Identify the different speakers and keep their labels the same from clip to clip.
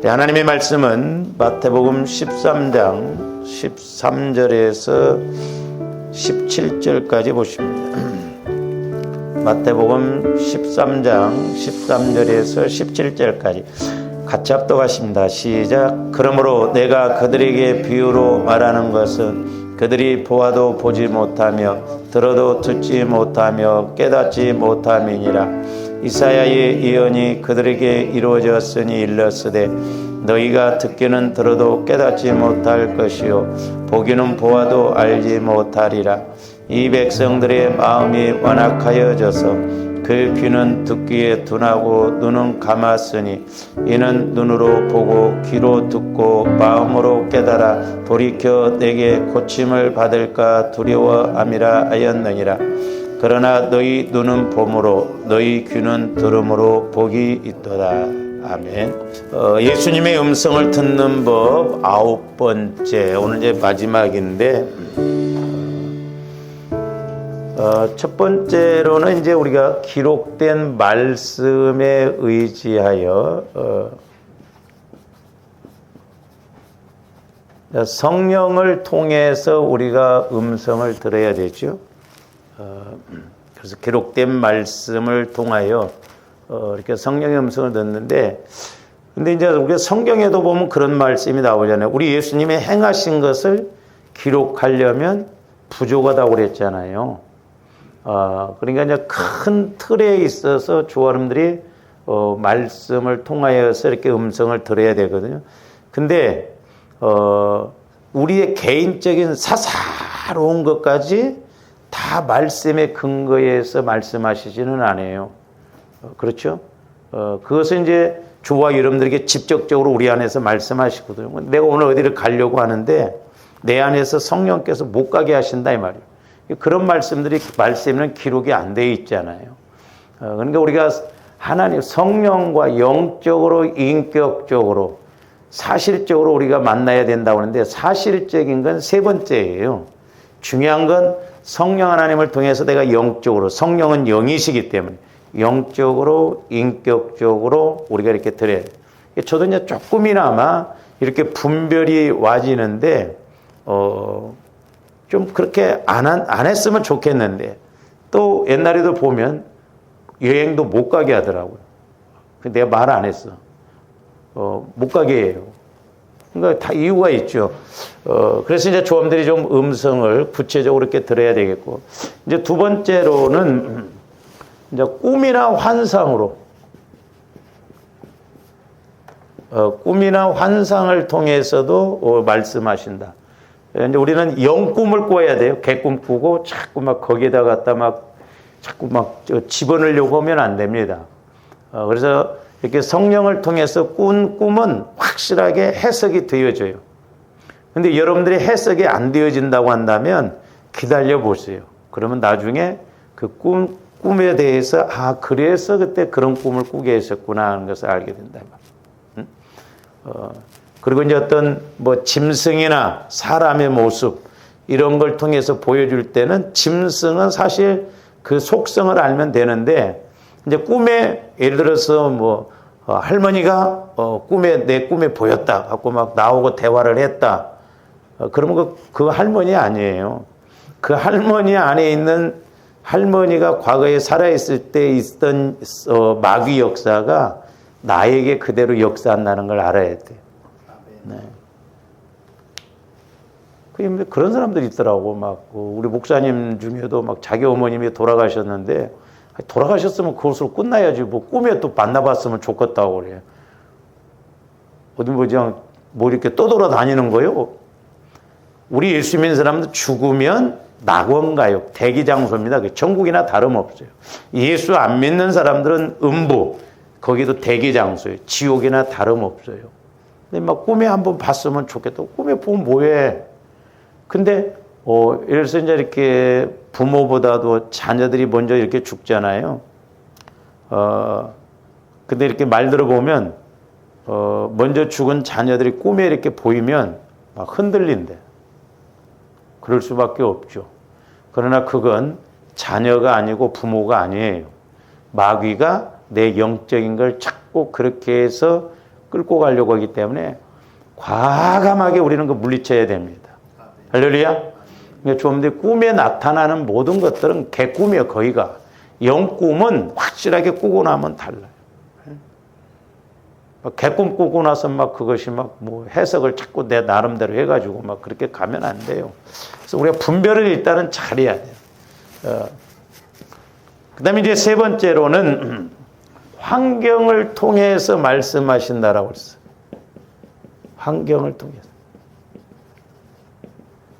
Speaker 1: 하나님의 말씀은 마태복음 13장 13절에서 17절까지 보십니다. 마태복음 13장 13절에서 17절까지 같이 합독하십니다. 시작. 그러므로 내가 그들에게 비유로 말하는 것은 그들이 보아도 보지 못하며 들어도 듣지 못하며 깨닫지 못함이니라. 이사야의 예언이 그들에게 이루어졌으니 일렀으되 너희가 듣기는 들어도 깨닫지 못할 것이요 보기는 보아도 알지 못하리라. 이 백성들의 마음이 완악하여져서 그 귀는 듣기에 둔하고 눈은 감았으니 이는 눈으로 보고 귀로 듣고 마음으로 깨달아 돌이켜 내게 고침을 받을까 두려워함이라 하였느니라. 그러나 너희 눈은 봄으로 너희 귀는 들음으로 복이 있도다. 아멘. 예수님의 음성을 듣는 법 9번째, 오늘 이제 마지막인데 첫 번째로는 이제 우리가 기록된 말씀에 의지하여 성령을 통해서 우리가 음성을 들어야 되죠. 그래서 기록된 말씀을 통하여 이렇게 성령의 음성을 듣는데, 근데 이제 우리가 성경에도 보면 그런 말씀이 나오잖아요. 우리 예수님이 행하신 것을 기록하려면 부족하다고 그랬잖아요. 그러니까 이제 큰 틀에 있어서 조아름들이 말씀을 통하여서 이렇게 음성을 들어야 되거든요. 근데 우리의 개인적인 사사로운 것까지 다 말씀의 근거에서 말씀하시지는 않아요. 그렇죠? 그것은 이제 주와 여러분들에게 직접적으로 우리 안에서 말씀하시거든요. 내가 오늘 어디를 가려고 하는데 내 안에서 성령께서 못 가게 하신다 이 말이에요. 그런 말씀에는 기록이 안 돼 있잖아요. 그러니까 우리가 하나님 성령과 영적으로 인격적으로 사실적으로 우리가 만나야 된다고 하는데, 사실적인 건 세 번째예요. 중요한 건 성령 하나님을 통해서 내가 영적으로, 성령은 영이시기 때문에 영적으로 인격적으로 우리가 이렇게 드려야 돼요. 저도 이제 조금이나마 이렇게 분별이 와지는데 좀 그렇게 안 했으면 좋겠는데, 또 옛날에도 보면 여행도 못 가게 하더라고요. 내가 말 안 했어. 못 가게 해요. 그러니까 다 이유가 있죠. 그래서 이제 조함들이 좀 음성을 구체적으로 이렇게 들어야 되겠고, 이제 두 번째로는 이제 꿈이나 환상으로, 꿈이나 환상을 통해서도 말씀하신다. 이제 우리는 영꿈을 꿔야 돼요. 개꿈 꾸고 자꾸 막 거기에다 갖다 자꾸 집어넣으려고 하면 안 됩니다. 그래서 이렇게 성령을 통해서 꾼 꿈은 확실하게 해석이 되어져요. 근데 여러분들이 해석이 안 되어진다고 한다면 기다려 보세요. 그러면 나중에 그 꿈에 대해서 그래서 그때 그런 꿈을 꾸게 했었구나 하는 것을 알게 된다. 그리고 이제 어떤 짐승이나 사람의 모습 이런 걸 통해서 보여줄 때는 짐승은 사실 그 속성을 알면 되는데, 이제 꿈에 예를 들어서 할머니가 내 꿈에 보였다 갖고 막 나오고 대화를 했다. 그러면 그 할머니 아니에요. 그 할머니 안에 있는, 할머니가 과거에 살아있을 때 있던 마귀 역사가 나에게 그대로 역사한다는 걸 알아야 돼요. 네. 그런 사람들이 있더라고. 우리 목사님 중에도 자기 어머님이 돌아가셨는데, 돌아가셨으면 그것으로 끝나야지. 꿈에 또 만나봤으면 좋겠다고 그래요. 어디 그냥 이렇게 떠돌아다니는 거예요. 우리 예수 믿는 사람들 죽으면 낙원가요. 대기장소입니다. 천국이나 다름없어요. 예수 안 믿는 사람들은 음부, 거기도 대기장소예요. 지옥이나 다름없어요. 근데 꿈에 한번 봤으면 좋겠다. 꿈에 보면 뭐해? 근데 예를 들어서 이제 이렇게 부모보다도 자녀들이 먼저 이렇게 죽잖아요. 근데 이렇게 말 들어보면 먼저 죽은 자녀들이 꿈에 이렇게 보이면 흔들린대. 그럴 수밖에 없죠. 그러나 그건 자녀가 아니고 부모가 아니에요. 마귀가 내 영적인 걸 자꾸 그렇게 해서 끌고 가려고 하기 때문에 과감하게 우리는 그 물리쳐야 됩니다. 할렐루야. 좀 더 꿈에 나타나는 모든 것들은 개꿈이에요. 거의가. 영꿈은 확실하게 꾸고 나면 달라요. 개꿈 꾸고 나서 막 그것이 막 뭐 해석을 자꾸 내 나름대로 해가지고 막 그렇게 가면 안 돼요. 그래서 우리가 분별을 일단은 잘해야 돼요. 그 다음에 이제 세 번째로는 환경을 통해서 말씀하신다라고 했어요. 환경을 통해서.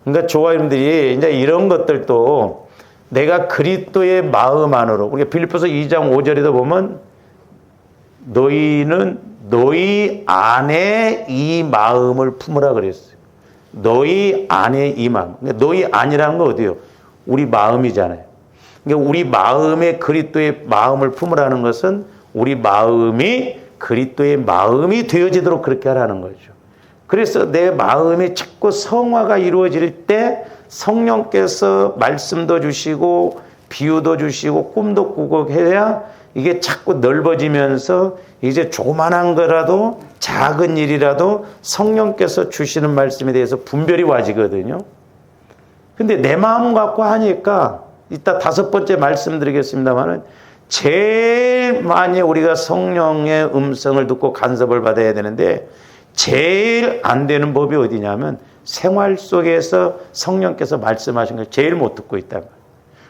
Speaker 1: 그러니까 조화님들이 이제 이런 것들도 내가 그리스도의 마음 안으로, 우리가 빌립보서 2장 5절에도 보면 너희는 너희 안에 이 마음을 품으라 그랬어요. 너희 안에 이 마음. 그러니까 너희 안이라는 건 어디예요? 우리 마음이잖아요. 그러니까 우리 마음에 그리스도의 마음을 품으라는 것은 우리 마음이 그리스도의 마음이 되어지도록 그렇게 하라는 거죠. 그래서 내 마음이 자꾸 성화가 이루어질 때 성령께서 말씀도 주시고 비유도 주시고 꿈도 꾸고 해야 이게 자꾸 넓어지면서 이제 조그만한 거라도 작은 일이라도 성령께서 주시는 말씀에 대해서 분별이 와지거든요. 근데 내 마음 갖고 하니까 이따 다섯 번째 말씀드리겠습니다만은 제일 많이 우리가 성령의 음성을 듣고 간섭을 받아야 되는데 제일 안 되는 법이 어디냐면 생활 속에서 성령께서 말씀하신 걸 제일 못 듣고 있단 말이에요.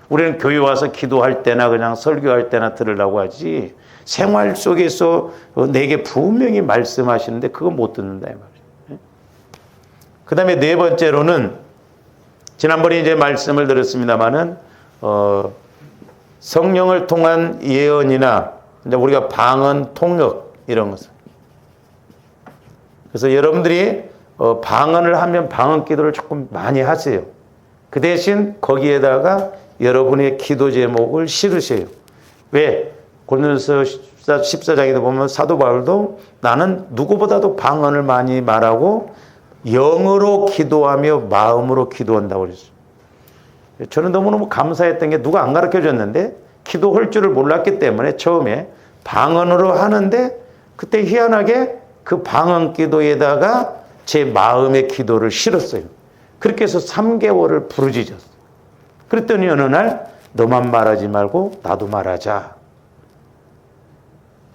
Speaker 1: 우리는 교회 와서 기도할 때나 그냥 설교할 때나 들으려고 하지 생활 속에서 내게 분명히 말씀하시는데 그거 못 듣는다 이 말이에요. 그 다음에 네 번째로는 지난번에 이제 말씀을 들었습니다마는 성령을 통한 예언이나 이제 우리가 방언, 통역 이런 것을. 그래서 여러분들이 방언을 하면 방언 기도를 조금 많이 하세요. 그 대신 거기에다가 여러분의 기도 제목을 실으세요. 왜? 고린도서 14장에도 보면 사도 바울도 나는 누구보다도 방언을 많이 말하고 영으로 기도하며 마음으로 기도한다고 그랬어요. 저는 너무너무 감사했던 게 누가 안 가르쳐 줬는데 기도할 줄을 몰랐기 때문에 처음에 방언으로 하는데 그때 희한하게 그 방언 기도에다가 제 마음의 기도를 실었어요. 그렇게 해서 3개월을 부르짖었어요. 그랬더니 어느 날 너만 말하지 말고 나도 말하자.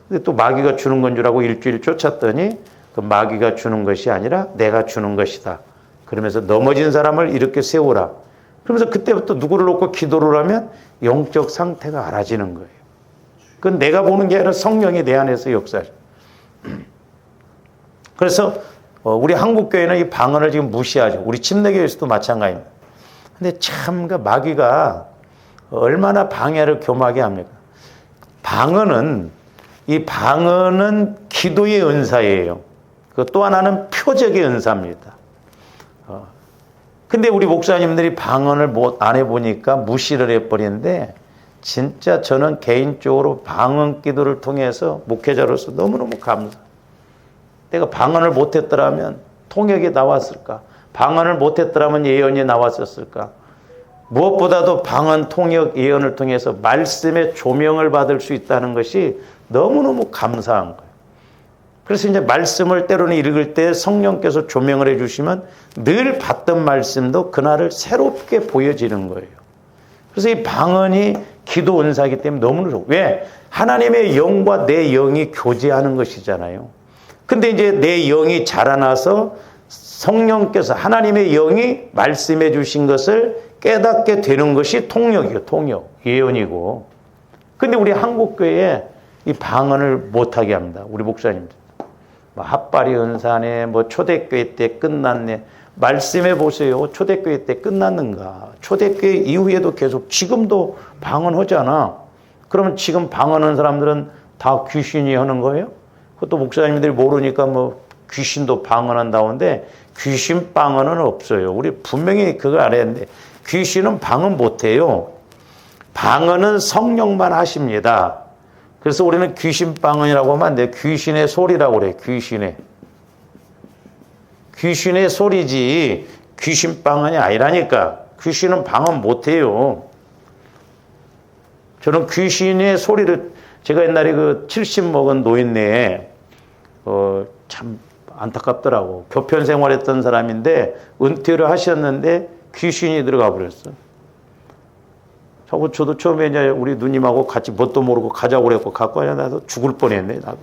Speaker 1: 근데 또 마귀가 주는 건 줄 알고 일주일 쫓았더니 그 마귀가 주는 것이 아니라 내가 주는 것이다. 그러면서 넘어진 사람을 이렇게 세우라. 그러면서 그때부터 누구를 놓고 기도를 하면 영적 상태가 알아지는 거예요. 그건 내가 보는 게 아니라 성령이 내 안에서 역사해요. 그래서 우리 한국교회는 이 방언을 지금 무시하죠. 우리 침례교회에서도 마찬가지입니다. 근데 참 그 마귀가 얼마나 방해를 교묘하게 합니까? 방언은 기도의 은사예요. 그 또 하나는 표적의 은사입니다. 근데 우리 목사님들이 방언을 안 해보니까 무시를 해버리는데 진짜 저는 개인적으로 방언 기도를 통해서 목회자로서 너무너무 감사해요. 내가 방언을 못했더라면 통역이 나왔을까? 방언을 못했더라면 예언이 나왔었을까? 무엇보다도 방언, 통역, 예언을 통해서 말씀의 조명을 받을 수 있다는 것이 너무너무 감사한 거예요. 그래서 이제 말씀을 때로는 읽을 때 성령께서 조명을 해주시면 늘 봤던 말씀도 그날을 새롭게 보여지는 거예요. 그래서 이 방언이 기도 은사이기 때문에 너무나 좋아요. 왜? 하나님의 영과 내 영이 교제하는 것이잖아요. 근데 이제 내 영이 자라나서 성령께서 하나님의 영이 말씀해 주신 것을 깨닫게 되는 것이 통역이에요. 통역, 예언이고. 근데 우리 한국교회에 이 방언을 못하게 합니다. 우리 목사님들. 뭐 핫바리 은사네, 뭐 초대교회 때 끝났네. 말씀해 보세요. 초대교회 때 끝났는가? 초대교회 이후에도 계속 지금도 방언하잖아. 그러면 지금 방언하는 사람들은 다 귀신이 하는 거예요? 그것도 목사님들이 모르니까 뭐 귀신도 방언한다는데 귀신 방언은 없어요. 우리 분명히 그거 알아야 하는데 귀신은 방언 못해요. 방언은 성령만 하십니다. 그래서 우리는 귀신 방언이라고 하면 안 돼요. 귀신의 소리라고 그래요. 귀신의 소리지 귀신 방언이 아니라니까. 귀신은 방언 못해요. 저는 귀신의 소리를 제가 옛날에 그 70 먹은 노인네에 참 안타깝더라고. 교편 생활했던 사람인데 은퇴를 하셨는데 귀신이 들어가 버렸어. 저도 처음에 이제 우리 누님하고 같이 뭣도 모르고 가자고 그랬고 갖고 와야 나도 죽을 뻔했네. 나도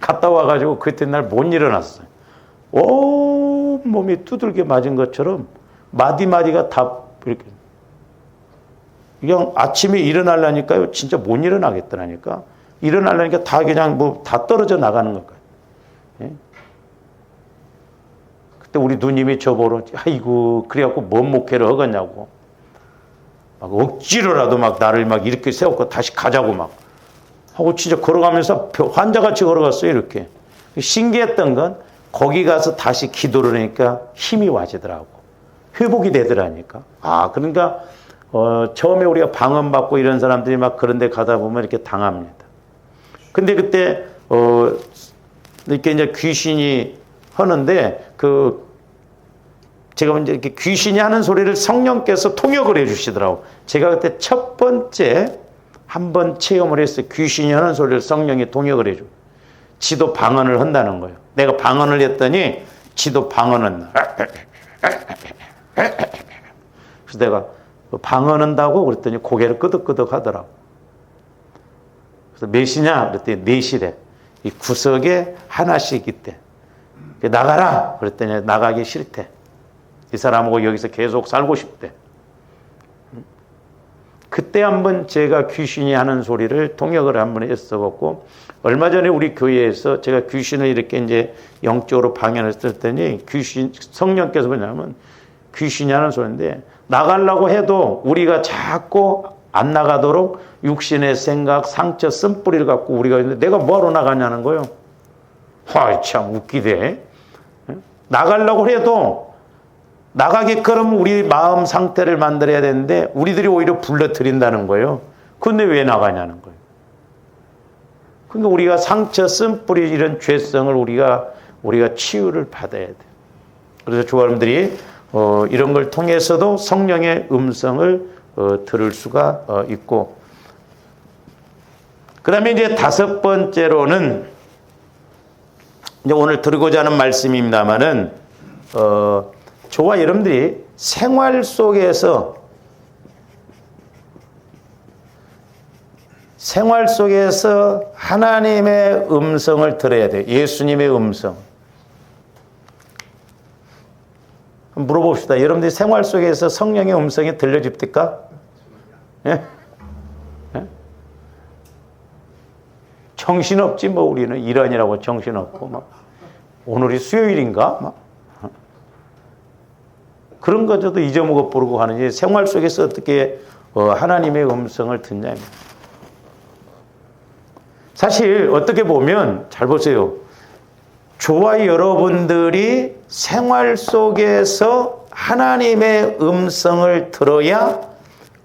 Speaker 1: 갔다 와가지고 그때 날 못 일어났어요. 온 몸이 두들겨 맞은 것처럼 마디마디가 다 이렇게 그냥 아침에 일어나려니까요 진짜 못 일어나겠더라니까. 일어나려니까 다 그냥 뭐 다 떨어져 나가는 거예요. 예? 그때 우리 누님이 저보러 아이고 그래갖고 뭔 목회를 하겠냐고 막 억지로라도 막 나를 막 이렇게 세웠고 다시 가자고 막 하고 진짜 걸어가면서 환자같이 걸어갔어요. 이렇게 신기했던 건 거기 가서 다시 기도를 하니까 힘이 와지더라고. 회복이 되더라니까. 그러니까 처음에 우리가 방언받고 이런 사람들이 막 그런 데 가다 보면 이렇게 당합니다. 근데 그때 이렇게 이제 귀신이 하는데 제가 이제 이렇게 귀신이 하는 소리를 성령께서 통역을 해 주시더라고. 제가 그때 첫 번째 한번 체험을 했어요. 귀신이 하는 소리를 성령이 통역을 해 줘. 지도 방언을 한다는 거예요. 내가 방언을 했더니 지도 방언은 그래서 내가 방언한다고 그랬더니 고개를 끄덕끄덕 하더라고. 그래서 몇이냐 그랬더니 넷이래. 이 구석에 하나씩 있대. 나가라 그랬더니 나가기 싫대. 이 사람하고 여기서 계속 살고 싶대. 그때 한번 제가 귀신이 하는 소리를 통역을 한번 했었고, 얼마 전에 우리 교회에서 제가 귀신을 이렇게 이제 영적으로 방해했더니 성령께서 뭐냐면 귀신이 하는 소리인데 나가려고 해도 우리가 자꾸 안 나가도록 육신의 생각, 상처, 쓴뿌리를 갖고 우리가 있는데 내가 뭐하러 나가냐는 거예요. 참 웃기대. 나가려고 해도 나가게끔 우리 마음 상태를 만들어야 되는데 우리들이 오히려 불러들인다는 거예요. 근데 왜 나가냐는 거예요. 그러니까 우리가 상처, 쓴뿌리 이런 죄성을 우리가 치유를 받아야 돼요. 그래서 조아님들이 이런 걸 통해서도 성령의 음성을 들을 수가 있고, 그 다음에 이제 다섯 번째로는 이제 오늘 들고자 하는 말씀입니다만은 저와 여러분들이 생활 속에서 하나님의 음성을 들어야 돼요. 예수님의 음성. 물어봅시다. 여러분들이 생활 속에서 성령의 음성이 들려집니까? 예? 예? 정신없지 뭐 우리는 일하느라고 정신없고 막 오늘이 수요일인가? 막 그런 거저도 잊어먹어 버리고 하는지 생활 속에서 어떻게 하나님의 음성을 듣냐. 사실 어떻게 보면 잘 보세요. 저와 여러분들이 생활 속에서 하나님의 음성을 들어야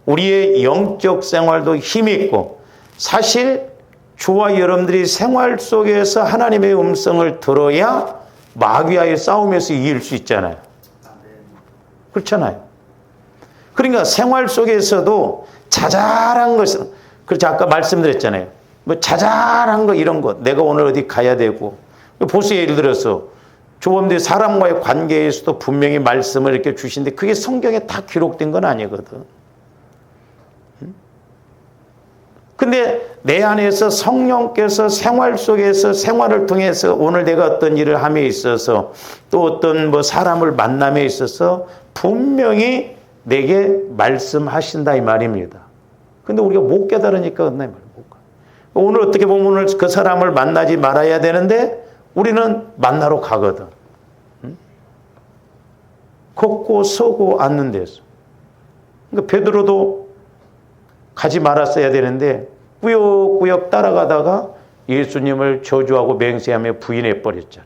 Speaker 1: 우리의 영적 생활도 힘이 있고, 사실 저와 여러분들이 생활 속에서 하나님의 음성을 들어야 마귀와의 싸움에서 이길 수 있잖아요. 그렇잖아요. 그러니까 생활 속에서도 자잘한 것은, 그렇죠. 아까 말씀드렸잖아요. 뭐 자잘한 거 이런 거 내가 오늘 어디 가야 되고, 보세요. 예를 들어서 조범들이 사람과의 관계에서도 분명히 말씀을 이렇게 주시는데 그게 성경에 다 기록된 건 아니거든. 근데 내 안에서 성령께서 생활 속에서 생활을 통해서 오늘 내가 어떤 일을 함에 있어서 또 어떤 뭐 사람을 만남에 있어서 분명히 내게 말씀하신다 이 말입니다. 근데 우리가 못 깨달으니까 끝나요. 오늘 어떻게 보면 오늘 그 사람을 만나지 말아야 되는데 우리는 만나러 가거든. 걷고 서고 앉는 데서. 그러니까 베드로도 가지 말았어야 되는데 꾸역꾸역 따라가다가 예수님을 저주하고 맹세하며 부인해 버렸잖아.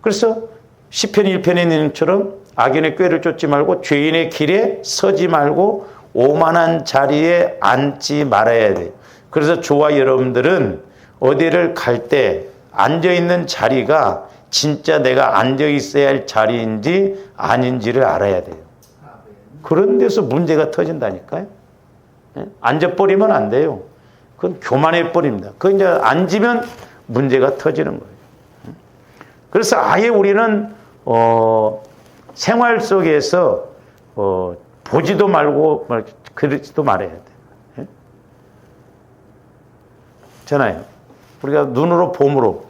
Speaker 1: 그래서 시편 1편에 있는 것처럼 악인의 꾀를 쫓지 말고 죄인의 길에 서지 말고 오만한 자리에 앉지 말아야 돼요. 그래서 저와 여러분들은 어디를 갈 때 앉아있는 자리가 진짜 내가 앉아있어야 할 자리인지 아닌지를 알아야 돼요. 그런 데서 문제가 터진다니까요. 앉아버리면 안 돼요. 그건 교만해버립니다. 그 이제 앉으면 문제가 터지는 거예요. 그래서 아예 우리는 생활 속에서 보지도 말고 그러지도 말아야 돼. 예? 잖아요. 우리가 눈으로 봄으로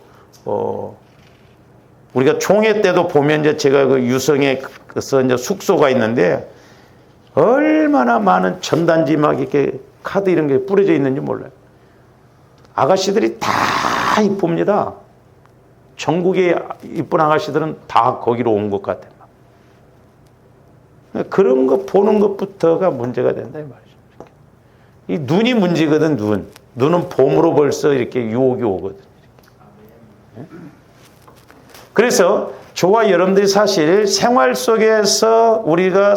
Speaker 1: 우리가 총회 때도 보면 이제 제가 그 유성에서 이제 숙소가 있는데 얼마나 많은 전단지 막 이렇게 카드 이런 게 뿌려져 있는지 몰라요. 아가씨들이 다 이쁩니다. 전국의 이쁜 아가씨들은 다 거기로 온 것 같아요. 그런 거 보는 것부터가 문제가 된다 이 말이죠. 이 눈이 문제거든. 눈은 봄으로 벌써 이렇게 유혹이 오거든. 그래서 저와 여러분들이 사실 생활 속에서 우리가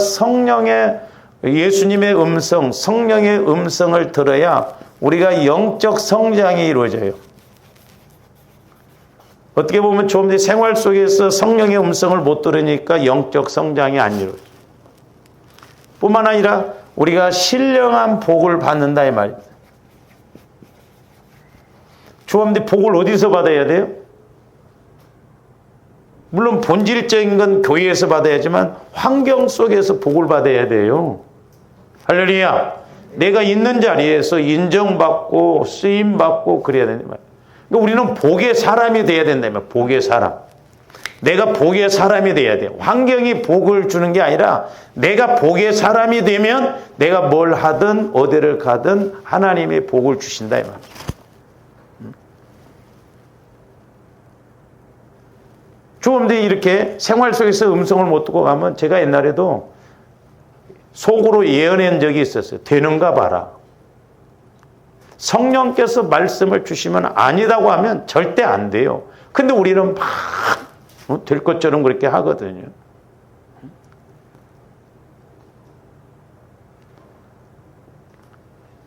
Speaker 1: 예수님의 음성, 성령의 음성을 들어야 우리가 영적 성장이 이루어져요. 어떻게 보면 좀 더 생활 속에서 성령의 음성을 못 들으니까 영적 성장이 안 이루어져요. 뿐만 아니라 우리가 신령한 복을 받는다 이 말입니다. 주님들 복을 어디서 받아야 돼요? 물론 본질적인 건 교회에서 받아야지만 환경 속에서 복을 받아야 돼요. 할렐루야. 내가 있는 자리에서 인정받고 쓰임받고 그래야 된다 말이에요. 그러니까 우리는 복의 사람이 돼야 된다 말이에요. 복의 사람. 내가 복의 사람이 돼야 돼요. 환경이 복을 주는 게 아니라 내가 복의 사람이 되면 내가 뭘 하든 어디를 가든 하나님의 복을 주신다 이 말이에요. 주님들이 이렇게 생활 속에서 음성을 못 듣고 가면 제가 옛날에도 속으로 예언한 적이 있었어요. 되는가 봐라. 성령께서 말씀을 주시면 아니다고 하면 절대 안 돼요. 근데 우리는 막 될 것처럼 그렇게 하거든요.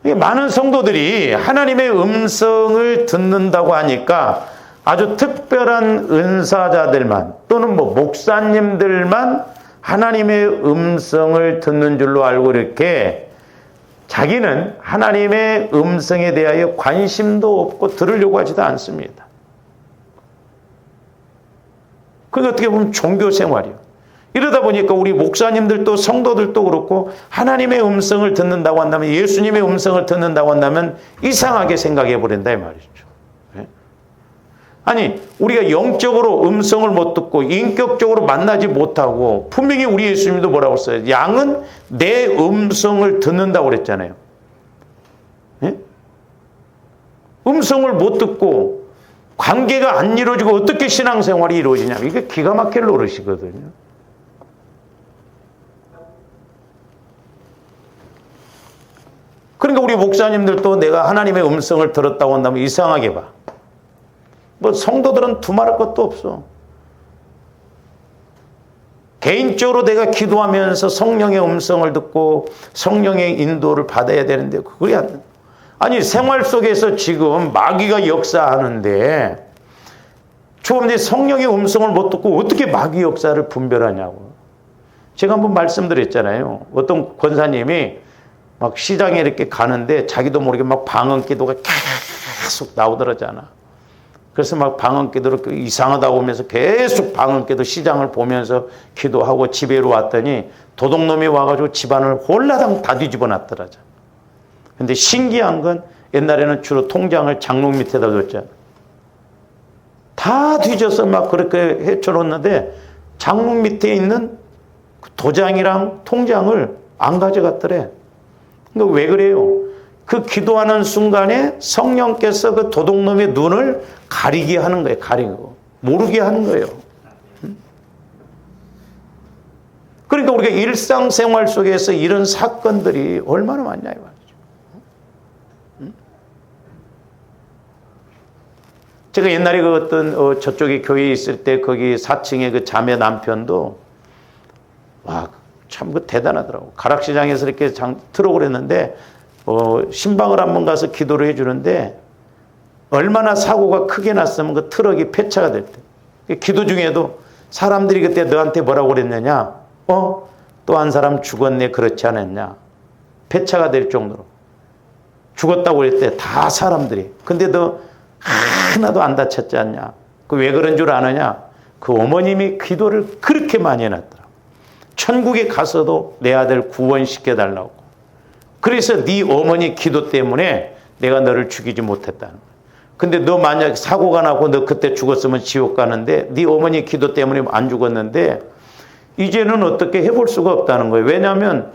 Speaker 1: 많은 성도들이 하나님의 음성을 듣는다고 하니까 아주 특별한 은사자들만 또는 목사님들만 하나님의 음성을 듣는 줄로 알고 이렇게 자기는 하나님의 음성에 대하여 관심도 없고 들으려고 하지도 않습니다. 그게 어떻게 보면 종교 생활이에요. 이러다 보니까 우리 목사님들도 성도들도 그렇고 하나님의 음성을 듣는다고 한다면 예수님의 음성을 듣는다고 한다면 이상하게 생각해 버린다 이 말이죠. 아니 우리가 영적으로 음성을 못 듣고 인격적으로 만나지 못하고 분명히 우리 예수님도 뭐라고 써요? 양은 내 음성을 듣는다고 그랬잖아요. 예? 음성을 못 듣고 관계가 안 이루어지고 어떻게 신앙생활이 이루어지냐. 이게 기가 막힐 노릇이거든요. 그러니까 우리 목사님들도 내가 하나님의 음성을 들었다고 한다면 이상하게 봐. 성도들은 두말할 것도 없어. 개인적으로 내가 기도하면서 성령의 음성을 듣고 성령의 인도를 받아야 되는데 그게 안 돼. 아니 생활 속에서 지금 마귀가 역사하는데 처음에 성령의 음성을 못 듣고 어떻게 마귀 역사를 분별하냐고. 제가 한번 말씀드렸잖아요. 어떤 권사님이 막 시장에 이렇게 가는데 자기도 모르게 막 방언 기도가 계속 나오더라잖아. 그래서 막 방언 기도를 이상하다고 하면서 계속 방언 기도 시장을 보면서 기도하고 집에로 왔더니 도둑놈이 와가지고 집안을 홀라당 다 뒤집어 놨더라죠. 근데 신기한 건 옛날에는 주로 통장을 장롱 밑에다 뒀잖아. 다 뒤져서 막 그렇게 헤쳐놓는데 장롱 밑에 있는 도장이랑 통장을 안 가져갔더래. 그러니까 왜 그래요? 그 기도하는 순간에 성령께서 그 도둑놈의 눈을 가리게 하는 거예요. 가리고 모르게 하는 거예요. 그러니까 우리가 일상생활 속에서 이런 사건들이 얼마나 많냐 이 말이죠. 제가 옛날에 그 어떤 저쪽에 교회에 있을 때 거기 4층에 그 자매 남편도 와 참 그 대단하더라고. 가락시장에서 이렇게 트럭을 했는데 신방을 한번 가서 기도를 해주는데 얼마나 사고가 크게 났으면 그 트럭이 폐차가 될 때. 기도 중에도 사람들이 그때 너한테 뭐라고 그랬느냐? 또 한 사람 죽었네 그렇지 않았냐? 폐차가 될 정도로. 죽었다고 그랬대. 다 사람들이. 근데 너 하나도 안 다쳤지 않냐? 그 왜 그런 줄 아느냐? 그 어머님이 기도를 그렇게 많이 해놨더라. 천국에 가서도 내 아들 구원시켜달라고. 그래서 네 어머니 기도 때문에 내가 너를 죽이지 못했다는 거야. 근데 너 만약 사고가 나고 너 그때 죽었으면 지옥 가는데 네 어머니 기도 때문에 안 죽었는데 이제는 어떻게 해볼 수가 없다는 거예요. 왜냐하면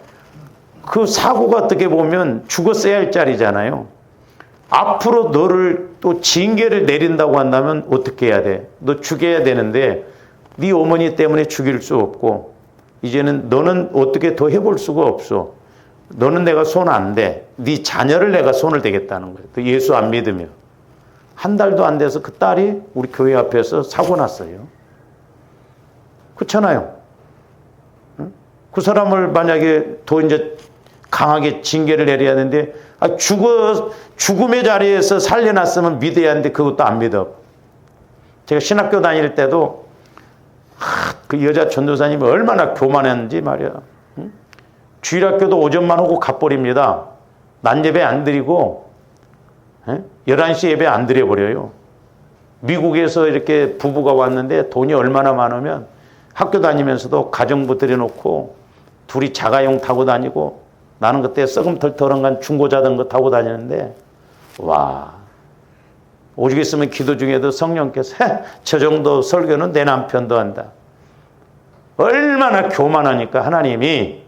Speaker 1: 그 사고가 어떻게 보면 죽었어야 할 자리잖아요. 앞으로 너를 또 징계를 내린다고 한다면 어떻게 해야 돼? 너 죽여야 되는데 네 어머니 때문에 죽일 수 없고 이제는 너는 어떻게 더 해볼 수가 없어. 너는 내가 손 안 대. 네 자녀를 내가 손을 대겠다는 거예요. 또 예수 안 믿으면. 한 달도 안 돼서 그 딸이 우리 교회 앞에서 사고 났어요. 그렇잖아요. 그 사람을 만약에 더 이제 강하게 징계를 내려야 하는데 죽음의 자리에서 살려놨으면 믿어야 하는데 그것도 안 믿어. 제가 신학교 다닐 때도 그 여자 전도사님이 얼마나 교만했는지 말이야. 주일학교도 오전만 하고 가버립니다. 낮 예배 안 드리고 11시 예배 안 드려버려요. 미국에서 이렇게 부부가 왔는데 돈이 얼마나 많으면 학교 다니면서도 가정부 들여놓고 둘이 자가용 타고 다니고 나는 그때 썩음 털털한 중고자전거 타고 다니는데 와 오죽 있으면 기도 중에도 성령께서 저 정도 설교는 내 남편도 한다. 얼마나 교만하니까 하나님이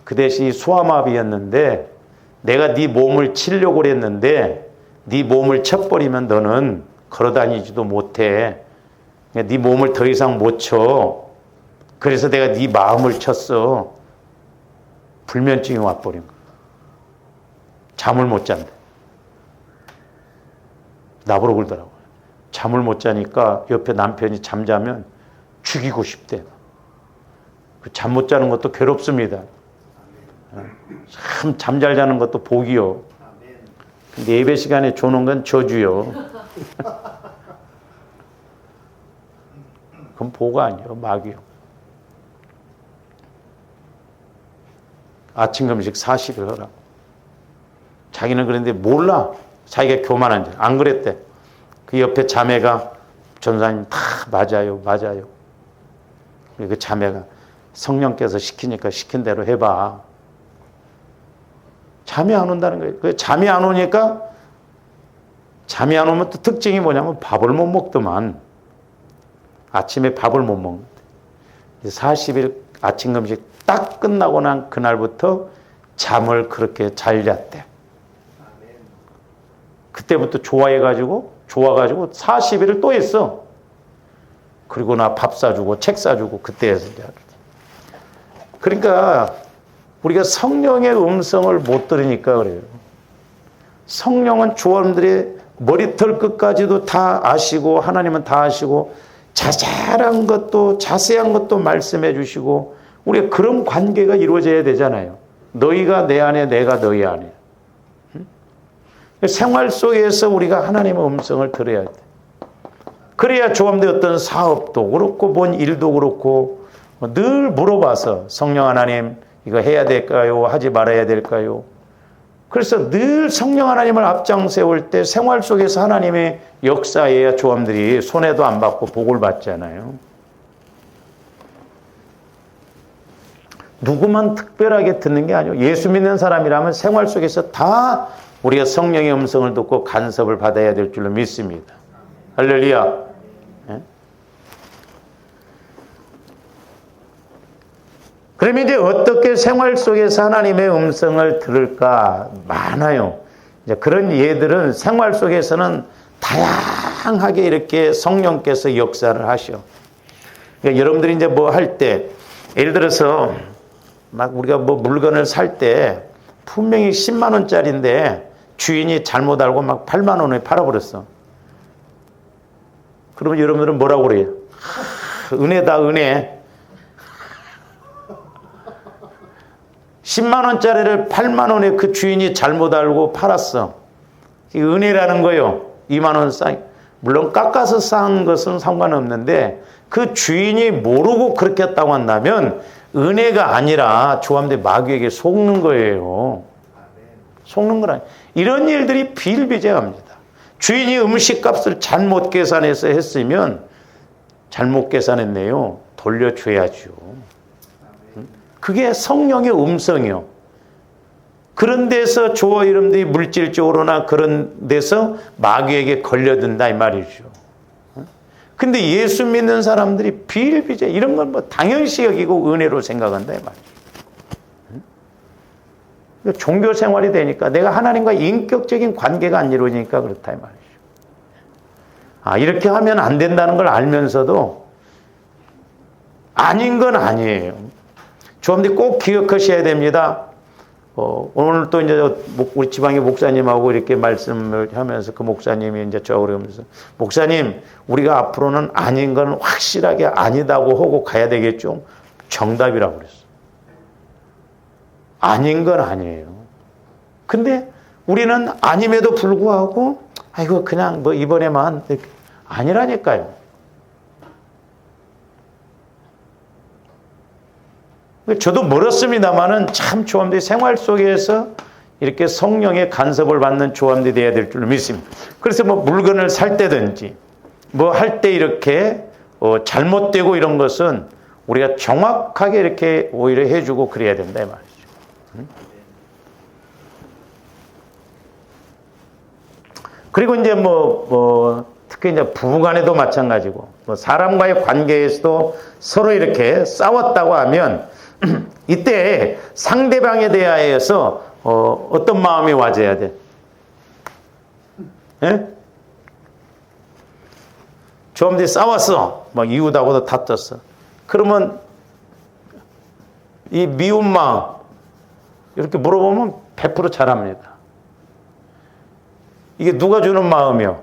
Speaker 1: 그 대신 소아마비였는데 내가 네 몸을 치려고 그랬는데 네 몸을 쳐버리면 너는 걸어다니지도 못해. 네 몸을 더 이상 못 쳐. 그래서 내가 네 마음을 쳤어. 불면증이 와버린 거야. 잠을 못 잔다. 나보러 그러더라고요. 잠을 못 자니까 옆에 남편이 잠자면 죽이고 싶대. 잠 못 자는 것도 괴롭습니다. 참 잠 잘 자는 것도 복이요. 근데 예배 시간에 조는 건 저주요. 그건 복 아니요, 마귀요. 아침 금식 40일 하라고. 자기는 그런데 몰라. 자기가 교만한지. 안 그랬대. 그 옆에 자매가 전사님 다 맞아요. 그 자매가 성령께서 시키니까 시킨 대로 해봐. 잠이 안 온다는 거예요. 그 잠이 안 오니까 잠이 안 오면 또 특징이 뭐냐면 밥을 못 먹더만. 아침에 밥을 못 먹는데. 40일 아침 금식 딱 끝나고 난 그날부터 잠을 그렇게 잘 잤대. 그때부터 좋아가지고 40일을 또 했어. 그리고 나 밥 사주고 책 사주고 그때 해서. 그러니까 우리가 성령의 음성을 못 들으니까 그래요. 성령은 조원들의 머리털 끝까지도 다 아시고 하나님은 다 아시고 자잘한 것도 자세한 것도 말씀해 주시고 우리가 그런 관계가 이루어져야 되잖아요. 너희가 내 안에 내가 너희 안에. 생활 속에서 우리가 하나님의 음성을 들어야 돼. 그래야 조원들 어떤 사업도 그렇고 뭔 일도 그렇고 늘 물어봐서 성령 하나님 이거 해야 될까요? 하지 말아야 될까요? 그래서 늘 성령 하나님을 앞장 세울 때 생활 속에서 하나님의 역사해야 조함들이 손해도 안 받고 복을 받잖아요. 누구만 특별하게 듣는 게 아니고 예수 믿는 사람이라면 생활 속에서 다 우리가 성령의 음성을 듣고 간섭을 받아야 될 줄로 믿습니다. 할렐루야. 그러면 이제 어떻게 생활 속에서 하나님의 음성을 들을까? 많아요. 이제 그런 예들은 생활 속에서는 다양하게 이렇게 성령께서 역사를 하셔. 그러니까 여러분들이 이제 뭐 할 때, 예를 들어서 막 우리가 뭐 물건을 살 때 분명히 10만 원짜리인데 주인이 잘못 알고 막 8만 원에 팔아버렸어. 그러면 여러분들은 뭐라고 그래요? 은혜다, 은혜. 10만 원짜리를 8만 원에 그 주인이 잘못 알고 팔았어. 은혜라는 거요. 2만 원 싸. 물론 깎아서 싼 것은 상관없는데 그 주인이 모르고 그렇게 했다고 한다면 은혜가 아니라 조함대 마귀에게 속는 거예요. 속는 거라. 이런 일들이 비일비재합니다. 주인이 음식값을 잘못 계산해서 했으면 잘못 계산했네요. 돌려줘야죠. 그게 성령의 음성이요. 그런 데서 조어 이름들이 물질적으로나 그런 데서 마귀에게 걸려든다 이 말이죠. 근데 예수 믿는 사람들이 비일비재 이런 건 뭐 당연시 여기고 은혜로 생각한다 이 말이죠. 종교 생활이 되니까 내가 하나님과 인격적인 관계가 안 이루어지니까 그렇다 이 말이죠. 이렇게 하면 안 된다는 걸 알면서도 아닌 건 아니에요. 여러분들이 꼭 기억하셔야 됩니다. 오늘 또 이제 우리 지방의 목사님하고 이렇게 말씀을 하면서 그 목사님이 이제 저하고 그러면서 목사님, 우리가 앞으로는 아닌 건 확실하게 아니다고 하고 가야 되겠죠? 정답이라고 그랬어. 아닌 건 아니에요. 근데 우리는 아님에도 불구하고 아이고 그냥 뭐 이번에만 아니라니까요. 저도 멀었습니다만은 참 조함들이 생활 속에서 이렇게 성령의 간섭을 받는 조함들이 돼야 될 줄 믿습니다. 그래서 뭐 물건을 살 때든지 뭐 할 때 이렇게 잘못되고 이런 것은 우리가 정확하게 이렇게 오히려 해주고 그래야 된다 이 말이죠. 그리고 이제 특히 이제 부부간에도 마찬가지고 사람과의 관계에서도 서로 이렇게 싸웠다고 하면 이때 상대방에 대하여서 어떤 마음이 와져야 돼? 예? 조금들이 싸웠어. 막 이웃하고도 다퉜어. 그러면 이 미운 마음 이렇게 물어보면 100% 잘합니다. 이게 누가 주는 마음이요?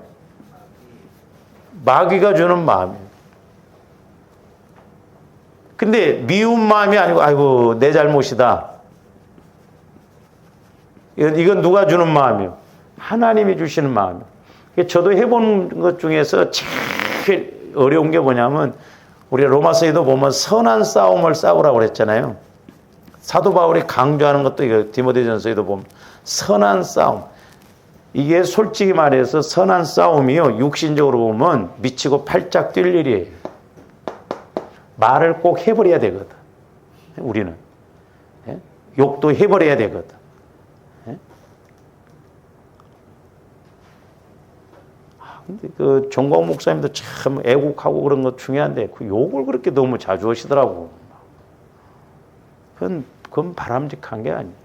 Speaker 1: 마귀가 주는 마음이에요. 근데 미운 마음이 아니고 아이고 내 잘못이다. 이건 누가 주는 마음이요? 하나님이 주시는 마음이요. 저도 해본 것 중에서 제일 어려운 게 뭐냐면 우리 로마서에도 보면 선한 싸움을 싸우라고 그랬잖아요. 사도 바울이 강조하는 것도 이거 디모데전서에도 보면 선한 싸움. 이게 솔직히 말해서 선한 싸움이요. 육신적으로 보면 미치고 팔짝 뛸 일이에요. 말을 꼭 해버려야 되거든. 우리는. 예? 욕도 해버려야 되거든. 예? 근데 그 정광 목사님도 참 애국하고 그런 거 중요한데 그 욕을 그렇게 너무 자주 하시더라고. 그건 바람직한 게 아니에요.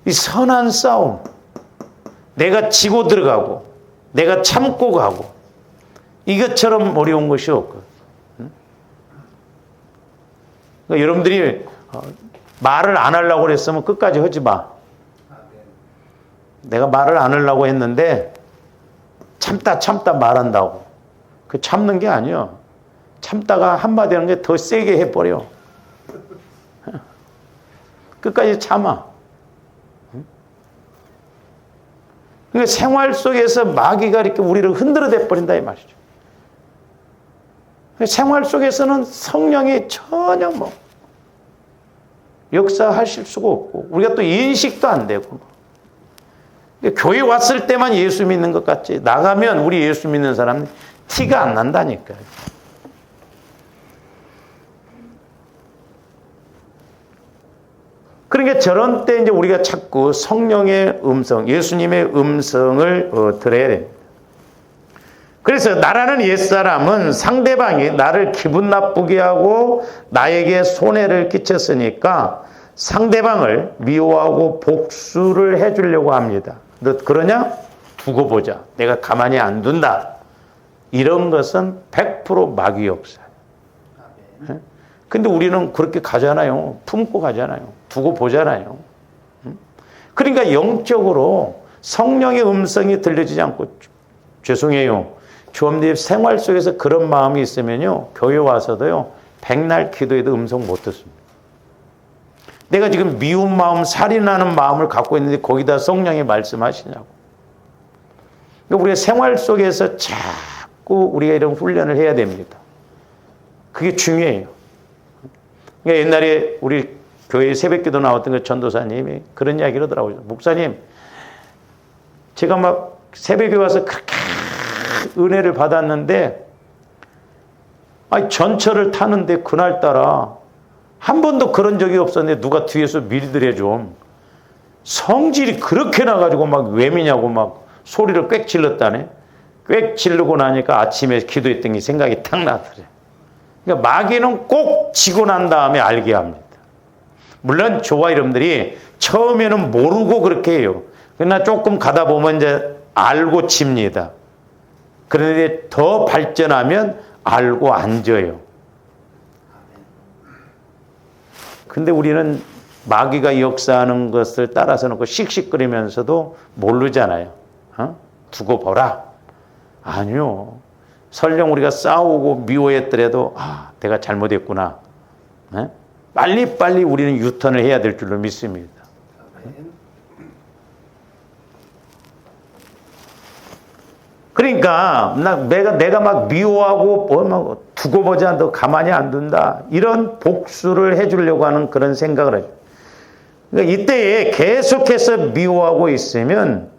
Speaker 1: 이 선한 싸움, 내가 지고 들어가고 내가 참고 가고 이것처럼 어려운 것이 없거든. 그러니까 여러분들이 말을 안 하려고 그랬으면 끝까지 하지 마. 내가 말을 안 하려고 했는데 참다 말한다고. 그 참는 게 아니야. 참다가 한마디 하는 게 더 세게 해버려. 끝까지 참아. 그러니까 생활 속에서 마귀가 이렇게 우리를 흔들어대 버린다 이 말이죠. 생활 속에서는 성령이 전혀 역사하실 수가 없고 우리가 또 인식도 안 되고 교회 왔을 때만 예수 믿는 것 같지 나가면 우리 예수 믿는 사람은 티가 안 난다니까요. 그러니까 저런 때 이제 우리가 자꾸 성령의 음성, 예수님의 음성을 들어야 됩니다. 그래서 나라는 옛사람은 상대방이 나를 기분 나쁘게 하고 나에게 손해를 끼쳤으니까 상대방을 미워하고 복수를 해주려고 합니다. 너 그러냐? 두고 보자. 내가 가만히 안 둔다. 이런 것은 100% 마귀 역사예요. 근데 우리는 그렇게 가잖아요. 품고 가잖아요. 두고 보잖아요. 그러니까 영적으로 성령의 음성이 들려지지 않고 죄송해요. 주님들 생활 속에서 그런 마음이 있으면요. 교회 와서도요. 백날 기도해도 음성 못 듣습니다. 내가 지금 미운 마음, 살인하는 마음을 갖고 있는데 거기다 성령이 말씀하시냐고. 그러니까 우리가 생활 속에서 자꾸 우리가 이런 훈련을 해야 됩니다. 그게 중요해요. 그러니까 옛날에 우리 교회 새벽기도 나왔던 그 전도사님이 그런 이야기를 하더라고요. 목사님, 제가 막 새벽에 와서 그렇게 은혜를 받았는데, 아니, 전철을 타는데 그날따라 한 번도 그런 적이 없었는데 누가 뒤에서 밀더래 좀. 성질이 그렇게 나가지고 막 왜미냐고 막 소리를 꽥 질렀다네. 꽥 지르고 나니까 아침에 기도했던 게 생각이 탁 나더래. 그러니까 마귀는 꼭 지고 난 다음에 알게 합니다. 물론 저와 여러분들이 처음에는 모르고 그렇게 해요. 그러나 조금 가다 보면 이제 알고 칩니다. 그런데 더 발전하면 알고 앉아요. 근데 우리는 마귀가 역사하는 것을 따라서 놓고 씩씩거리면서도 모르잖아요. 두고 보라. 아니요. 설령 우리가 싸우고 미워했더라도 내가 잘못했구나. 빨리빨리 우리는 유턴을 해야 될 줄로 믿습니다. 그러니까 내가 막 미워하고 막 두고 보자, 너 가만히 안 둔다, 이런 복수를 해주려고 하는 그런 생각을 하죠. 그러니까 이때에 계속해서 미워하고 있으면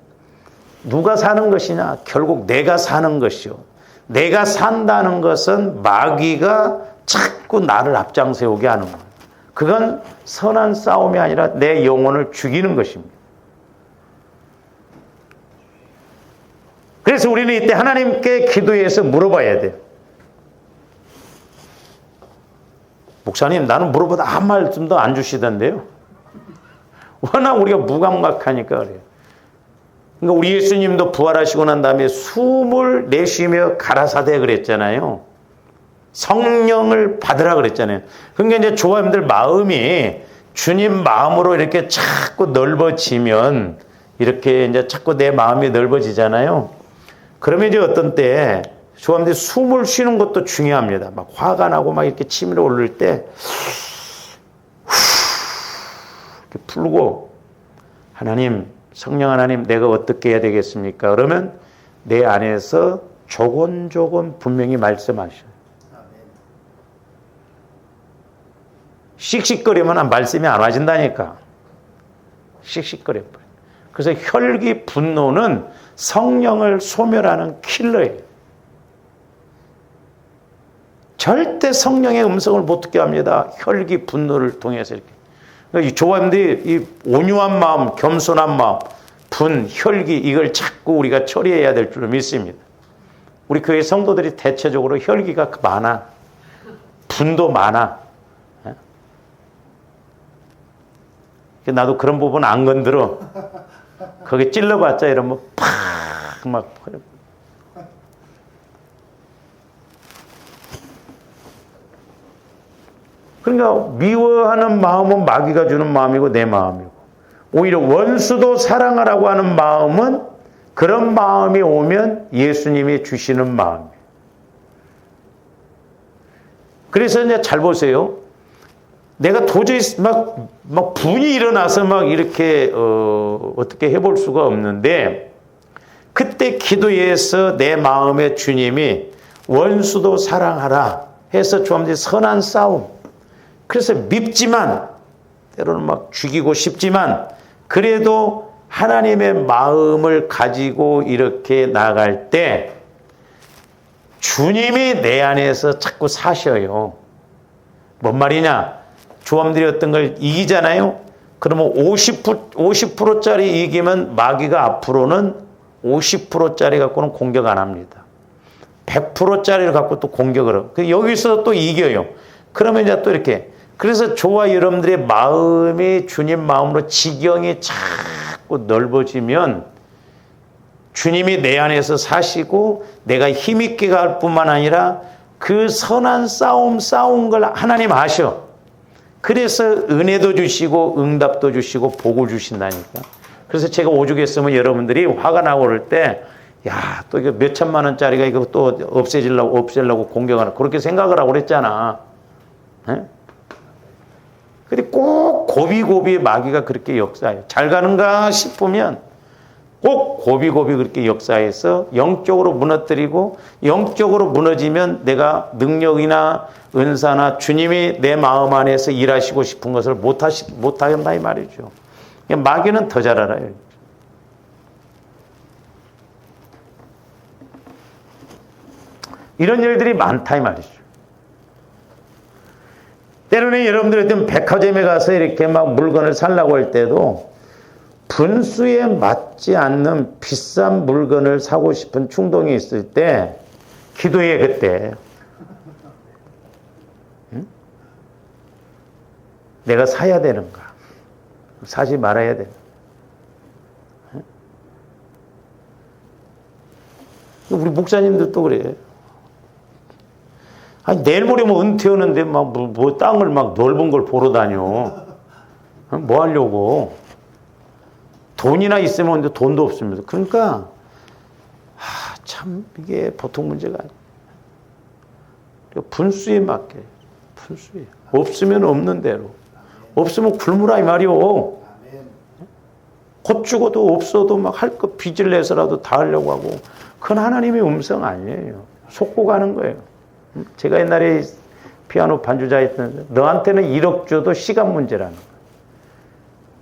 Speaker 1: 누가 사는 것이냐? 결국 내가 사는 것이요. 내가 산다는 것은 마귀가 자꾸 나를 앞장세우게 하는 거예요. 그건 선한 싸움이 아니라 내 영혼을 죽이는 것입니다. 그래서 우리는 이때 하나님께 기도해서 물어봐야 돼요. 목사님, 나는 물어보다 한 말씀도 안 주시던데요. 워낙 우리가 무감각하니까 그래요. 그러니까 우리 예수님도 부활하시고 난 다음에 숨을 내쉬며 가라사대 그랬잖아요. 성령을 받으라 그랬잖아요. 그러니까 이제 조화님들 마음이 주님 마음으로 이렇게 자꾸 넓어지면, 이렇게 이제 자꾸 내 마음이 넓어지잖아요. 그러면 이제 어떤 때 조화님들이 숨을 쉬는 것도 중요합니다. 막 화가 나고 막 이렇게 치밀어 오를 때 이렇게 풀고, 하나님, 성령 하나님, 내가 어떻게 해야 되겠습니까? 그러면 내 안에서 조곤조곤 분명히 말씀하셔요. 씩씩거리면 말씀이 안 와진다니까. 씩씩거려버려. 그래서 혈기 분노는 성령을 소멸하는 킬러예요. 절대 성령의 음성을 못 듣게 합니다. 혈기 분노를 통해서 이렇게. 이 조화님들이 이 온유한 마음, 겸손한 마음, 분, 혈기, 이걸 자꾸 우리가 처리해야 될 줄 믿습니다. 우리 교회 성도들이 대체적으로 혈기가 많아. 분도 많아. 나도 그런 부분 안 건드려. 거기 찔러봤자 이러면 팍 막. 그러니까 미워하는 마음은 마귀가 주는 마음이고 내 마음이고, 오히려 원수도 사랑하라고 하는 마음은 그런 마음이 오면 예수님이 주시는 마음이에요. 그래서 이제 잘 보세요. 내가 도저히 막 분이 일어나서 막 이렇게 어떻게 해볼 수가 없는데, 그때 기도해서 내 마음에 주님이 원수도 사랑하라 해서 좀 선한 싸움. 그래서 밉지만, 때로는 막 죽이고 싶지만, 그래도 하나님의 마음을 가지고 이렇게 나갈 때 주님이 내 안에서 자꾸 사셔요. 뭔 말이냐? 조함들이 어떤 걸 이기잖아요. 그러면 50%짜리 이기면 마귀가 앞으로는 50%짜리 갖고는 공격 안 합니다. 100%짜리를 갖고 또 공격을 하고, 여기서 또 이겨요. 그러면 이제 또 이렇게. 그래서 저와 여러분들의 마음이 주님 마음으로 지경이 자꾸 넓어지면 주님이 내 안에서 사시고 내가 힘있게 갈 뿐만 아니라 그 선한 싸운 걸 하나님 아셔. 그래서 은혜도 주시고 응답도 주시고 복을 주신다니까. 그래서 제가 오죽했으면 여러분들이 화가 나고 그럴 때, 야, 또 이거 몇 천만 원짜리가 이거 또 없애려고 공격하나, 그렇게 생각을 하고 그랬잖아. 네? 근데 꼭 고비고비 마귀가 그렇게 역사해요. 잘 가는가 싶으면 꼭 고비고비 그렇게 역사해서 영적으로 무너뜨리고, 영적으로 무너지면 내가 능력이나 은사나 주님이 내 마음 안에서 일하시고 싶은 것을 못한다 이 말이죠. 마귀는 더 잘 알아요. 이런 일들이 많다 이 말이죠. 때로는 여러분들 어떤 백화점에 가서 이렇게 막 물건을 살라고 할 때도 분수에 맞지 않는 비싼 물건을 사고 싶은 충동이 있을 때 기도해 그때. 응? 내가 사야 되는가? 사지 말아야 되는가? 응? 우리 목사님들도 그래. 아니, 내일 모레면 은퇴하는데 뭐 땅을 막 넓은 걸 보러 다녀. 뭐 하려고? 돈이나 있으면 근데 돈도 없습니다. 그러니까, 참, 이게 보통 문제가 아니에요. 분수에 맞게. 분수에. 없으면 없는 대로. 없으면 굶으라 이 말이오. 곧 죽어도 없어도 막 할 거 빚을 내서라도 다 하려고 하고. 그건 하나님의 음성 아니에요. 속고 가는 거예요. 제가 옛날에 피아노 반주자 했던 너한테는 1억 줘도 시간 문제라는 거예요.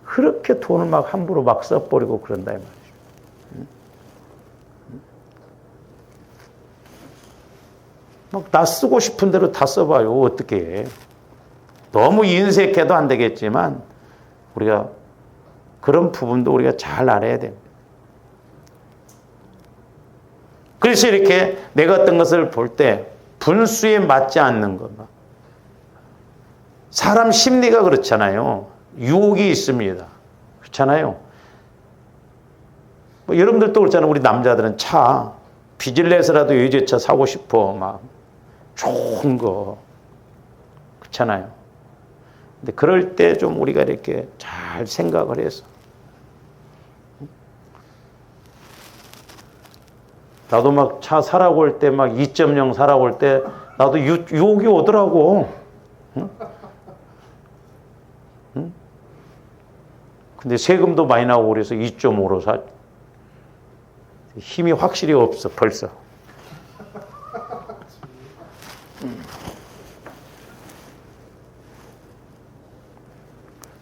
Speaker 1: 그렇게 돈을 막 함부로 막 써버리고 그런다 이 말이죠. 막 나 쓰고 싶은 대로 다 써봐요. 어떻게 해. 너무 인색해도 안 되겠지만 우리가 그런 부분도 우리가 잘 알아야 됩니다. 그래서 이렇게 내가 어떤 것을 볼 때 분수에 맞지 않는 것. 사람 심리가 그렇잖아요. 유혹이 있습니다. 그렇잖아요. 뭐 여러분들도 그렇잖아요. 우리 남자들은 차, 빚을 내서라도 외제차 사고 싶어. 막 좋은 거. 그렇잖아요. 근데 그럴 때 좀 우리가 이렇게 잘 생각을 해서 나도 막 차 사라고 할 때 막 2.0 사라고 할 때 나도 유혹이 오더라고. 응? 응? 근데 세금도 많이 나오고 그래서 2.5로 사. 힘이 확실히 없어 벌써.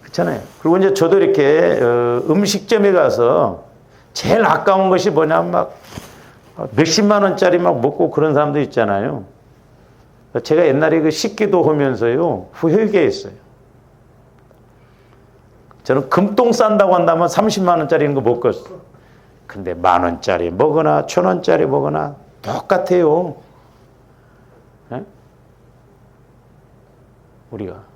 Speaker 1: 그렇잖아요. 그리고 이제 저도 이렇게 음식점에 가서 제일 아까운 것이 뭐냐 막 몇십만 원짜리 막 먹고 그런 사람도 있잖아요. 제가 옛날에 그 식기도 하면서요 후회했어요. 저는 금똥 싼다고 한다면 30만 원짜리인 거 먹었어. 근데 10,000원짜리 먹거나 1,000원짜리 먹거나 똑같아요. 에? 우리가.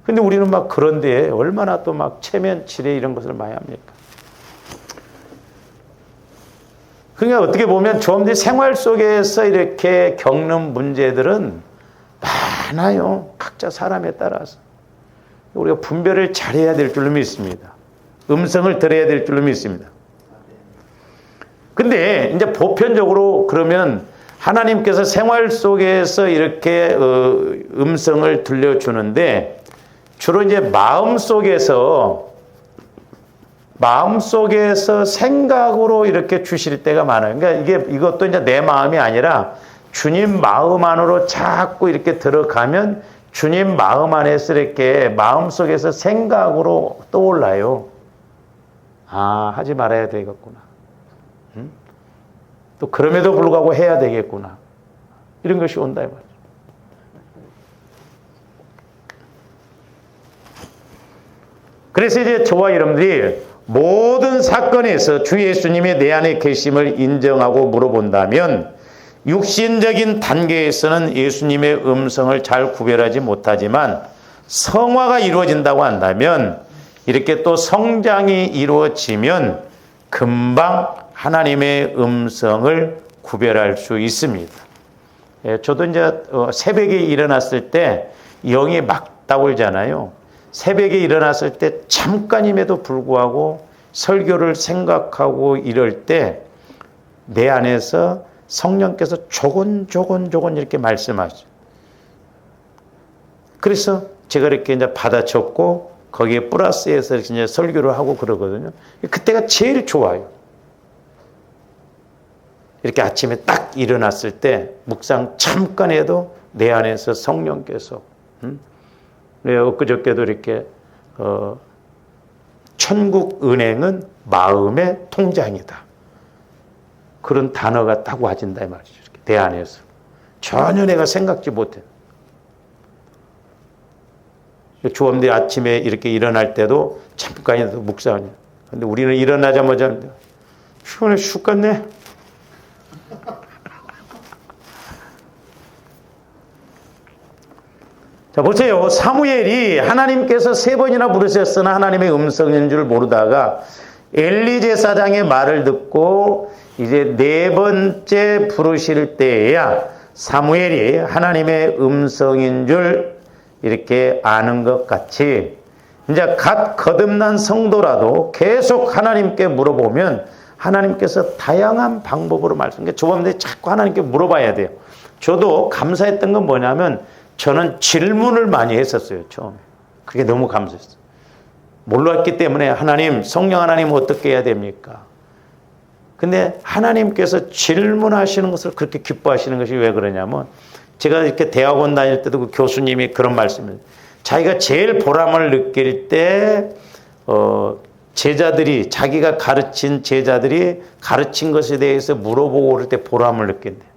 Speaker 1: 근데 우리는 막 그런데 얼마나 또 막 체면치레 이런 것을 많이 합니까? 그러니까 어떻게 보면 좀 더 생활 속에서 이렇게 겪는 문제들은 많아요. 각자 사람에 따라서. 우리가 분별을 잘해야 될 줄로 믿습니다. 음성을 들어야 될 줄로 믿습니다. 근데 이제 보편적으로 그러면 하나님께서 생활 속에서 이렇게 음성을 들려주는데 주로 이제 마음 속에서 생각으로 이렇게 주실 때가 많아요. 그러니까 이것도 이제 내 마음이 아니라 주님 마음 안으로 자꾸 이렇게 들어가면 주님 마음 안에서 이렇게 마음 속에서 생각으로 떠올라요. 아, 하지 말아야 되겠구나. 응? 또 그럼에도 불구하고 해야 되겠구나. 이런 것이 온다 이 말이죠. 그래서 이제 저와 여러분들이 모든 사건에서 주 예수님의 내 안에 계심을 인정하고 물어본다면 육신적인 단계에서는 예수님의 음성을 잘 구별하지 못하지만 성화가 이루어진다고 한다면 이렇게 또 성장이 이루어지면 금방 하나님의 음성을 구별할 수 있습니다. 저도 이제 새벽에 일어났을 때 영이 막 따오르잖아요. 새벽에 일어났을 때 잠깐임에도 불구하고 설교를 생각하고 이럴 때 내 안에서 성령께서 조곤조곤 이렇게 말씀하죠. 그래서 제가 이렇게 이제 받아 적고 거기에 플러스해서 이제 설교를 하고 그러거든요. 그때가 제일 좋아요. 이렇게 아침에 딱 일어났을 때 묵상 잠깐 해도 내 안에서 성령께서 엊그저께도 이렇게 천국 은행은 마음의 통장이다. 그런 단어가 딱 와진다 이 말이죠. 내 안에서. 전혀 내가 생각지 못해. 조합대 아침에 이렇게 일어날 때도 잠깐이라도 묵상하냐. 근데 우리는 일어나자마자 피곤해 죽겠네. 자, 보세요. 사무엘이 하나님께서 3번이나 부르셨으나 하나님의 음성인 줄 모르다가 엘리 제사장의 말을 듣고 이제 4번째 부르실 때에야 사무엘이 하나님의 음성인 줄 이렇게 아는 것 같이 이제 갓 거듭난 성도라도 계속 하나님께 물어보면 하나님께서 다양한 방법으로 말씀해. 조범들이 자꾸 하나님께 물어봐야 돼요. 저도 감사했던 건 뭐냐면 저는 질문을 많이 했었어요. 처음에. 그게 너무 감사했어요. 몰랐기 때문에 하나님, 성령 하나님 어떻게 해야 됩니까? 근데 하나님께서 질문하시는 것을 그렇게 기뻐하시는 것이 왜 그러냐면 제가 이렇게 대학원 다닐 때도 그 교수님이 그런 말씀을 자기가 제일 보람을 느낄 때 제자들이 자기가 가르친 제자들이 가르친 것에 대해서 물어보고 그럴 때 보람을 느낀대요.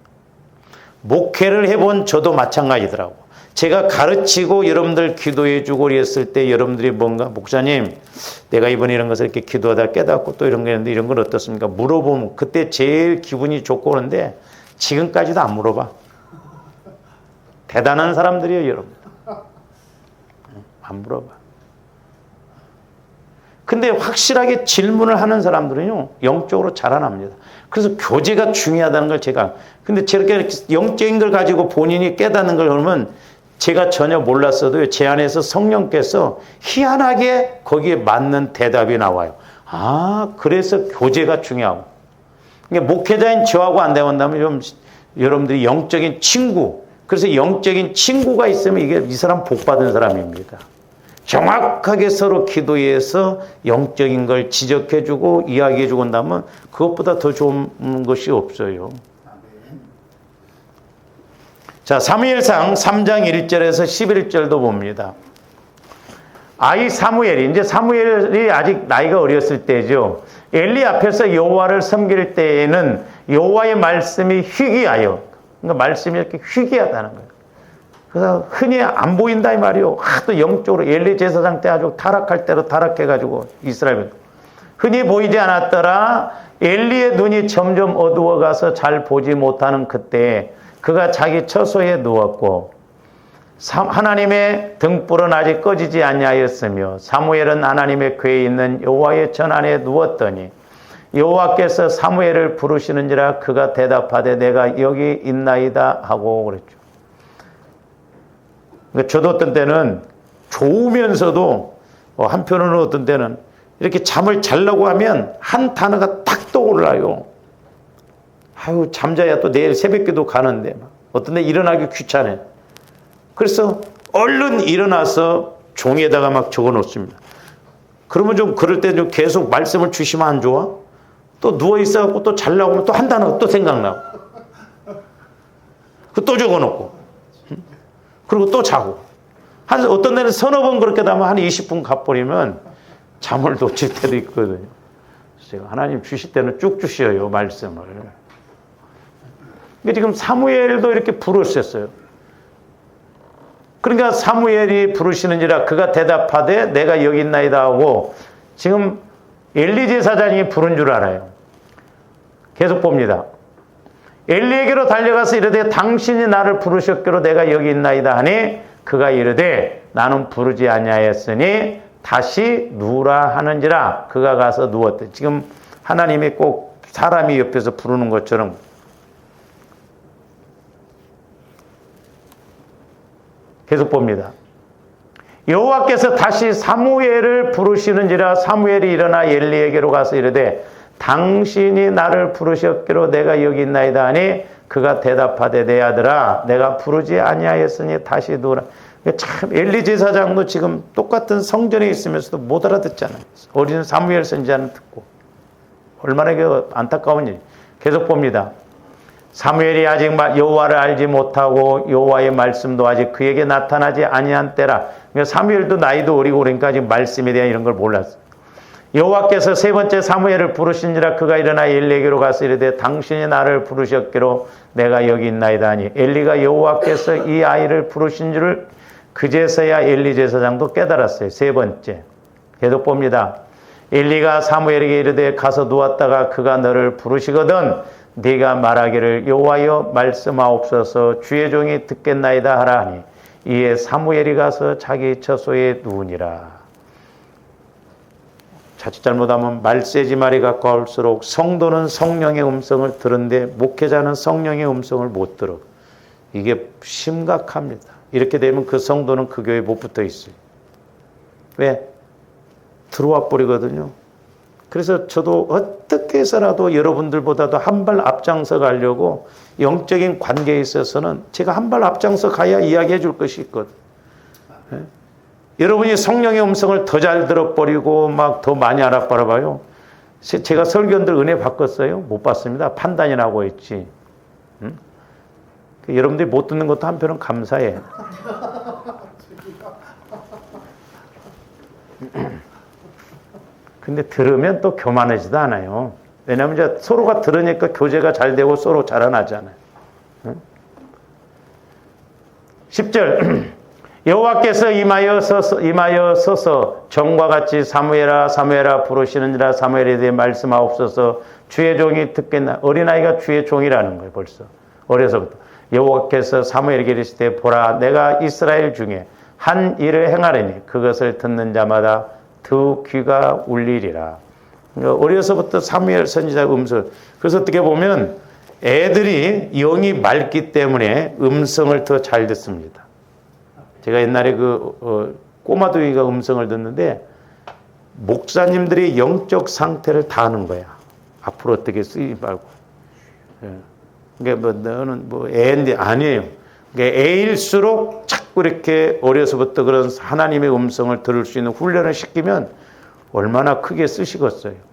Speaker 1: 목회를 해본 저도 마찬가지더라고. 제가 가르치고 여러분들 기도해 주고 그랬을 때 여러분들이 뭔가 목사님 내가 이번에 이런 것을 이렇게 기도하다 깨닫고 또 이런 게 있는데 이런 건 어떻습니까? 물어보면 그때 제일 기분이 좋고 그러는데 지금까지도 안 물어봐. 대단한 사람들이에요, 여러분. 안 물어봐. 근데 확실하게 질문을 하는 사람들은요, 영적으로 자라납니다. 그래서 교제가 중요하다는 걸 제가, 근데 저렇게 영적인 걸 가지고 본인이 깨닫는 걸 그러면 제가 전혀 몰랐어도요, 제 안에서 성령께서 희한하게 거기에 맞는 대답이 나와요. 아, 그래서 교제가 중요하고. 그러니까 목회자인 저하고 안 되온다면 좀 여러분들이 영적인 친구, 그래서 영적인 친구가 있으면 이게 이 사람 복 받은 사람입니다. 정확하게 서로 기도해서 영적인 걸 지적해주고 이야기해주고 한다면 그것보다 더 좋은 것이 없어요. 자, 사무엘상 3장 1절에서 11절도 봅니다. 아이 사무엘이, 이제 사무엘이 아직 나이가 어렸을 때죠. 엘리 앞에서 여호와를 섬길 때에는 여호와의 말씀이 희귀하여, 그러니까 말씀이 이렇게 희귀하다는 거예요. 그래서 흔히 안 보인다 이 말이요. 하도 영적으로 엘리 제사장 때 아주 타락할 대로 타락해가지고 이스라엘 흔히 보이지 않았더라. 엘리의 눈이 점점 어두워가서 잘 보지 못하는 그때 그가 자기 처소에 누웠고 하나님의 등불은 아직 꺼지지 아니하였으며 사무엘은 하나님의 궤에 있는 여호와의 전 안에 누웠더니 여호와께서 사무엘을 부르시는지라 그가 대답하되 내가 여기 있나이다 하고 그랬죠. 저도 어떤 때는 좋으면서도 한편으로는 어떤 때는 이렇게 잠을 자려고 하면 한 단어가 딱 떠올라요. 아유, 잠자야 또 내일 새벽기도 가는데 어떤 때 일어나기 귀찮아요. 그래서 얼른 일어나서 종이에다가 막 적어 놓습니다. 그러면 좀 그럴 때 좀 계속 말씀을 주시면 안 좋아? 또 누워 있어갖고 또 자려고 하면 또 한 단어가 또 생각나고 또 적어 놓고 그리고 또 자고. 어떤 데는 서너 번 그렇게 하면 한 20분 가버리면 잠을 놓칠 때도 있거든요. 그래서 하나님 주실 때는 쭉 주셔요, 말씀을. 지금 사무엘도 이렇게 부르셨어요. 그러니까 사무엘이 부르시는지라 그가 대답하되 내가 여기 있나이다 하고 지금 엘리 제사장이 부른 줄 알아요. 계속 봅니다. 엘리에게로 달려가서 이르되 당신이 나를 부르셨기로 내가 여기 있나이다 하니 그가 이르되 나는 부르지 아니하였으니 다시 누우라 하는지라 그가 가서 누웠대. 지금 하나님이 꼭 사람이 옆에서 부르는 것처럼 계속 봅니다. 여호와께서 다시 사무엘을 부르시는지라 사무엘이 일어나 엘리에게로 가서 이르되 당신이 나를 부르셨기로 내가 여기 있나이다 하니 그가 대답하되 내 아들아 내가 부르지 아니하였으니 다시 누우라. 참 엘리 제사장도 지금 똑같은 성전에 있으면서도 못 알아듣잖아요. 어린 사무엘 선지자는 듣고 얼마나 안타까운 일. 계속 봅니다. 사무엘이 아직 여호와를 알지 못하고 여호와의 말씀도 아직 그에게 나타나지 아니한 때라. 그러니까 사무엘도 나이도 어리고 그러니까 아직 말씀에 대한 이런 걸 몰랐어요. 여호와께서 세 번째 사무엘을 부르신지라 그가 일어나 엘리에게로 가서 이르되 당신이 나를 부르셨기로 내가 여기 있나이다 하니 엘리가 여호와께서 이 아이를 부르신 줄을 그제서야 엘리 제사장도 깨달았어요. 세 번째 계속 봅니다. 엘리가 사무엘에게 이르되 가서 누웠다가 그가 너를 부르시거든 네가 말하기를 여호와여 말씀하옵소서 주의 종이 듣겠나이다 하라 하니 이에 사무엘이 가서 자기 처소에 누우니라. 자칫 잘못하면 말세지 말이 가까울수록 성도는 성령의 음성을 들은데 목회자는 성령의 음성을 못 들어. 이게 심각합니다. 이렇게 되면 그 성도는 그 교회에 못 붙어 있어요. 왜? 들어와 버리거든요. 그래서 저도 어떻게 해서라도 여러분들보다도 한 발 앞장서 가려고 영적인 관계에 있어서는 제가 한 발 앞장서 가야 이야기해 줄 것이 있거든. 네? 여러분이 성령의 음성을 더 잘 들어버리고 막 더 많이 알아봐요. 제가 설교원들 은혜 바꿨어요? 못 받습니다. 판단이 나고 있지. 응? 여러분들이 못 듣는 것도 한편은 감사해. 근데 들으면 또 교만하지도 않아요. 왜냐하면 이제 서로가 들으니까 교제가 잘 되고 서로 자라나잖아요. 응? 10절 여호와께서 임하여 서서 정과 같이 사무엘아 사무엘아 부르시느니라 사무엘에 대해 말씀하옵소서 주의 종이 듣겠나. 어린아이가 주의 종이라는 거예요. 벌써 어려서부터. 여호와께서 사무엘에게 이르시되 보라 내가 이스라엘 중에 한 일을 행하려니 그것을 듣는 자마다 두 귀가 울리리라. 어려서부터 사무엘 선지자 음성. 그래서 어떻게 보면 애들이 영이 맑기 때문에 음성을 더 잘 듣습니다. 제가 옛날에 꼬마도이가 음성을 듣는데 목사님들이 영적 상태를 다 아는 거야. 앞으로 어떻게 쓰이고. 그러니까 너는 애인데 아니에요. 그러니까 애일수록 자꾸 이렇게 어려서부터 그런 하나님의 음성을 들을 수 있는 훈련을 시키면 얼마나 크게 쓰시겠어요.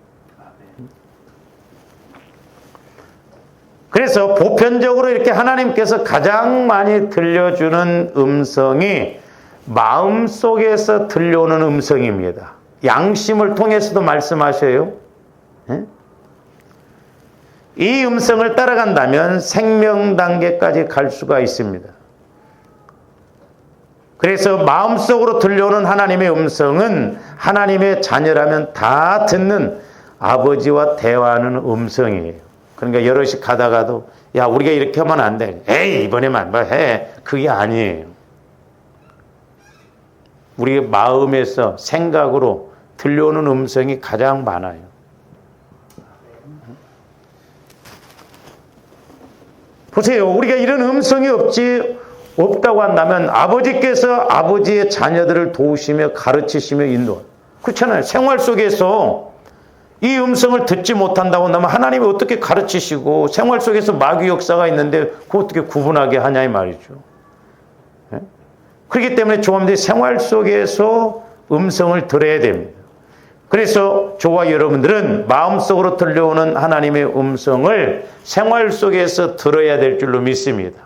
Speaker 1: 그래서 보편적으로 이렇게 하나님께서 가장 많이 들려주는 음성이 마음속에서 들려오는 음성입니다. 양심을 통해서도 말씀하셔요. 이 음성을 따라간다면 생명 단계까지 갈 수가 있습니다. 그래서 마음속으로 들려오는 하나님의 음성은 하나님의 자녀라면 다 듣는 아버지와 대화하는 음성이에요. 그러니까 여럿이 가다가도 야 우리가 이렇게 하면 안 돼. 에이 이번에만 해. 그게 아니에요. 우리의 마음에서 생각으로 들려오는 음성이 가장 많아요. 보세요. 우리가 이런 음성이 없다고 한다면 아버지께서 아버지의 자녀들을 도우시며 가르치시며 인도하는. 그렇잖아요. 생활 속에서 이 음성을 듣지 못한다고 한다면 하나님이 어떻게 가르치시고 생활 속에서 마귀 역사가 있는데 그거 어떻게 구분하게 하냐 이 말이죠. 네? 그렇기 때문에 조합들이 생활 속에서 음성을 들어야 됩니다. 그래서 저와 여러분들은 마음속으로 들려오는 하나님의 음성을 생활 속에서 들어야 될 줄로 믿습니다.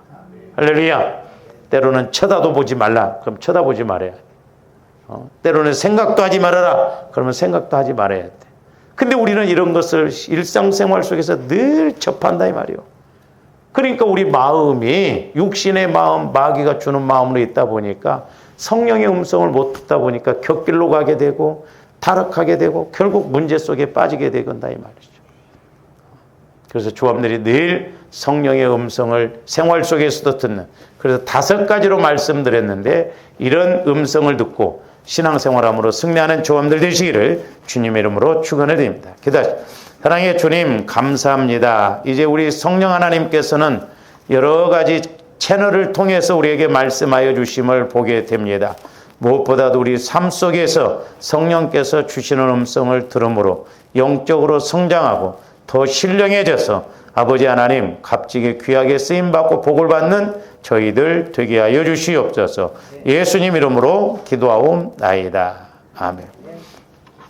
Speaker 1: 할렐루야. 때로는 쳐다도 보지 말라. 그럼 쳐다보지 말아야 돼. 때로는 생각도 하지 말아라. 그러면 생각도 하지 말아야 돼. 근데 우리는 이런 것을 일상생활 속에서 늘 접한다 이 말이에요. 그러니까 우리 마음이 육신의 마음, 마귀가 주는 마음으로 있다 보니까 성령의 음성을 못 듣다 보니까 곁길로 가게 되고 타락하게 되고 결국 문제 속에 빠지게 되건다 이 말이죠. 그래서 조합들이 늘 성령의 음성을 생활 속에서도 듣는, 그래서 5가지로 말씀드렸는데 이런 음성을 듣고 신앙생활함으로 승리하는 조합들 되시기를 주님의 이름으로 축원을 드립니다. 기도하시죠. 사랑의 주님 감사합니다. 이제 우리 성령 하나님께서는 여러 가지 채널을 통해서 우리에게 말씀하여 주심을 보게 됩니다. 무엇보다도 우리 삶 속에서 성령께서 주시는 음성을 들음으로 영적으로 성장하고 더 신령해져서 아버지 하나님 값지게 귀하게 쓰임받고 복을 받는 저희들 되게 하여 주시옵소서. 예수님 이름으로 기도하옵나이다. 아멘.